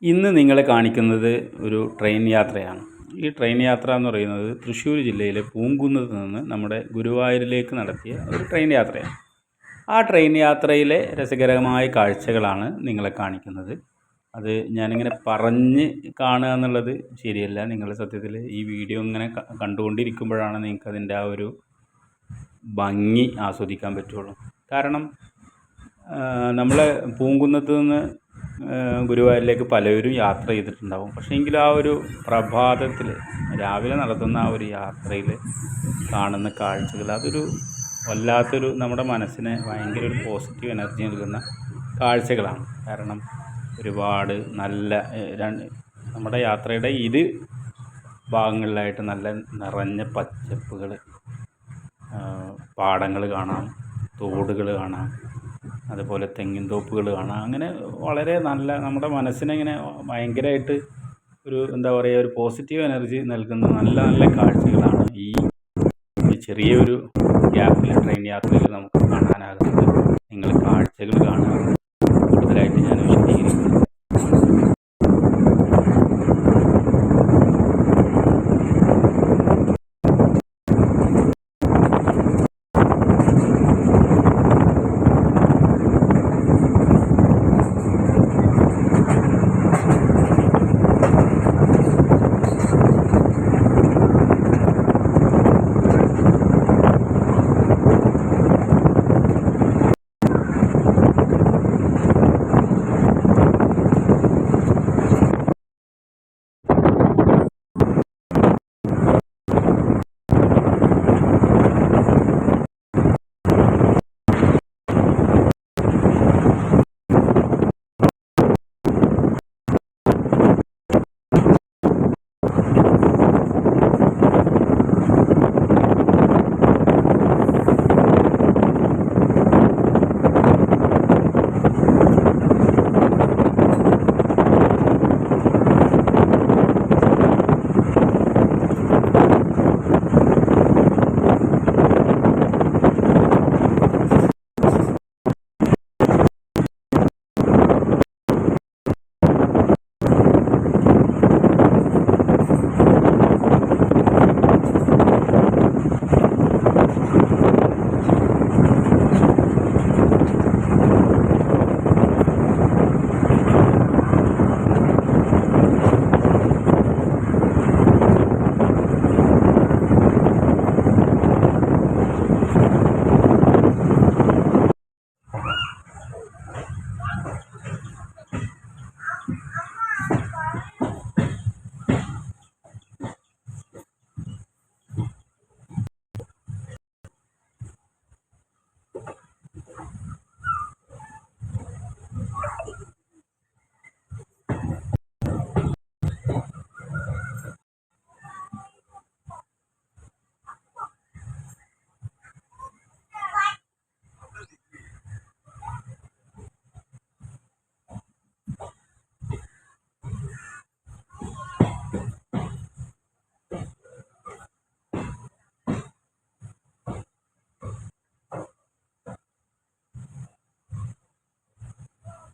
ഇന്ന് നിങ്ങളെ കാണിക്കുന്നത് ഒരു ട്രെയിൻ യാത്രയാണ്. ഈ ട്രെയിൻ യാത്ര എന്ന് പറയുന്നത് തൃശ്ശൂർ ജില്ലയിലെ പൂങ്കുന്നത്ത് നിന്ന് നമ്മുടെ ഗുരുവായൂരിലേക്ക് നടത്തിയ ഒരു ട്രെയിൻ യാത്രയാണ്. ആ ട്രെയിൻ യാത്രയിലെ രസകരമായ കാഴ്ചകളാണ് നിങ്ങളെ കാണിക്കുന്നത്. അത് ഞാനിങ്ങനെ പറഞ്ഞ് കാണുക എന്നുള്ളത് ശരിയല്ല. നിങ്ങൾ സത്യത്തിൽ ഈ വീഡിയോ ഇങ്ങനെ കണ്ടുകൊണ്ടിരിക്കുമ്പോഴാണ് നിങ്ങൾക്കതിൻ്റെ ആ ഒരു ഭംഗി ആസ്വദിക്കാൻ പറ്റുള്ളൂ. കാരണം നമ്മളെ പൂങ്കുന്നത്ത് നിന്ന് ഗുരുവായൂരിലേക്ക് പലരും യാത്ര ചെയ്തിട്ടുണ്ടാവും. പക്ഷേ എങ്കിലും ആ ഒരു പ്രഭാതത്തിൽ രാവിലെ നടത്തുന്ന ആ ഒരു യാത്രയിൽ കാണുന്ന കാഴ്ചകൾ അതൊരു വല്ലാത്തൊരു നമ്മുടെ മനസ്സിന് ഭയങ്കര ഒരു പോസിറ്റീവ് എനർജി നൽകുന്ന കാഴ്ചകളാണ്. കാരണം ഒരുപാട് നല്ല നമ്മുടെ യാത്രയുടെ ഇരു ഭാഗങ്ങളിലായിട്ട് നല്ല നിറഞ്ഞ പച്ചപ്പുകൾ, പാടങ്ങൾ കാണാം, തോടുകൾ കാണാം, അതുപോലെ തെങ്ങിൻ തോപ്പുകൾ കാണാം. അങ്ങനെ വളരെ നല്ല നമ്മുടെ മനസ്സിനെ ഇങ്ങനെ ഭയങ്കരമായിട്ട് ഒരു എന്താ പറയുക, ഒരു പോസിറ്റീവ് എനർജി നൽകുന്ന നല്ല നല്ല കാഴ്ചകളാണ് ഈ ചെറിയൊരു ഗ്യാപ്പിൽ ട്രെയിൻ യാത്രയിൽ നമുക്ക് കാണാനാകുന്നത്. നിങ്ങൾ കാഴ്ചകൾ കാണുക. കൂടുതലായിട്ട് ഞാൻ വിശദീകരിക്കുന്നു.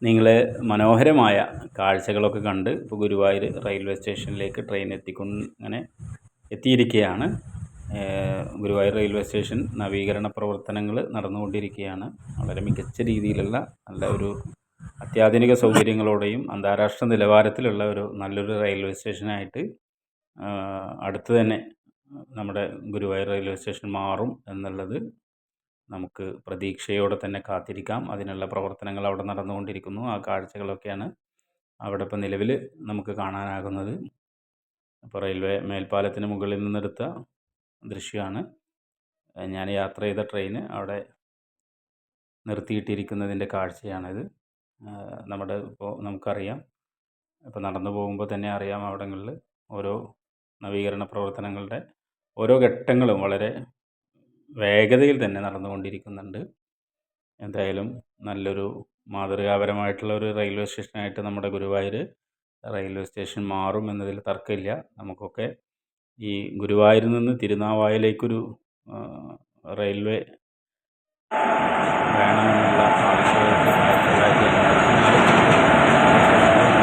നിങ്ങൾ മനോഹരമായ കാഴ്ചകളൊക്കെ കണ്ട് ഇപ്പോൾ ഗുരുവായൂർ റെയിൽവേ സ്റ്റേഷനിലേക്ക് ട്രെയിൻ അങ്ങനെ എത്തിയിരിക്കുകയാണ്. ഗുരുവായൂർ റെയിൽവേ സ്റ്റേഷൻ നവീകരണ പ്രവർത്തനങ്ങൾ നടന്നുകൊണ്ടിരിക്കുകയാണ്. വളരെ മികച്ച രീതിയിലുള്ള നല്ല ഒരു അത്യാധുനിക സൗകര്യങ്ങളോടെയും അന്താരാഷ്ട്ര നിലവാരത്തിലുള്ള ഒരു നല്ലൊരു റെയിൽവേ സ്റ്റേഷനായിട്ട് അടുത്ത് തന്നെ നമ്മുടെ ഗുരുവായൂർ റെയിൽവേ സ്റ്റേഷൻ മാറും എന്നുള്ളത് നമുക്ക് പ്രതീക്ഷയോടെ തന്നെ കാത്തിരിക്കാം. അതിനുള്ള പ്രവർത്തനങ്ങൾ അവിടെ നടന്നുകൊണ്ടിരിക്കുന്നു. ആ കാഴ്ചകളൊക്കെയാണ് അവിടെ ഇപ്പോൾ നിലവിൽ നമുക്ക് കാണാനാകുന്നത്. അപ്പോൾ റെയിൽവേ മേൽപ്പാലത്തിന് മുകളിൽ നിന്നെടുത്ത ദൃശ്യമാണ്. ഞാൻ യാത്ര ചെയ്ത ട്രെയിന് അവിടെ നിർത്തിയിട്ടിരിക്കുന്നതിൻ്റെ കാഴ്ചയാണിത്. നമ്മുടെ ഇപ്പോൾ നമുക്കറിയാം, ഇപ്പോൾ നടന്നു പോകുമ്പോൾ തന്നെ അറിയാം, അവിടങ്ങളിൽ ഓരോ നവീകരണ പ്രവർത്തനങ്ങളുടെ ഓരോ ഘട്ടങ്ങളും വളരെ വേഗതയിൽ തന്നെ നടന്നുകൊണ്ടിരിക്കുന്നുണ്ട്. എന്തായാലും നല്ലൊരു മാതൃകാപരമായിട്ടുള്ള ഒരു റെയിൽവേ സ്റ്റേഷനായിട്ട് നമ്മുടെ ഗുരുവായൂർ റെയിൽവേ സ്റ്റേഷൻ മാറും എന്നതിൽ തർക്കമില്ല. നമുക്കൊക്കെ ഈ ഗുരുവായൂരിൽ നിന്ന് തിരുനാവായയിലേക്കൊരു റെയിൽവേ വേണമെന്നുള്ള ആവശ്യമായിട്ട് 1984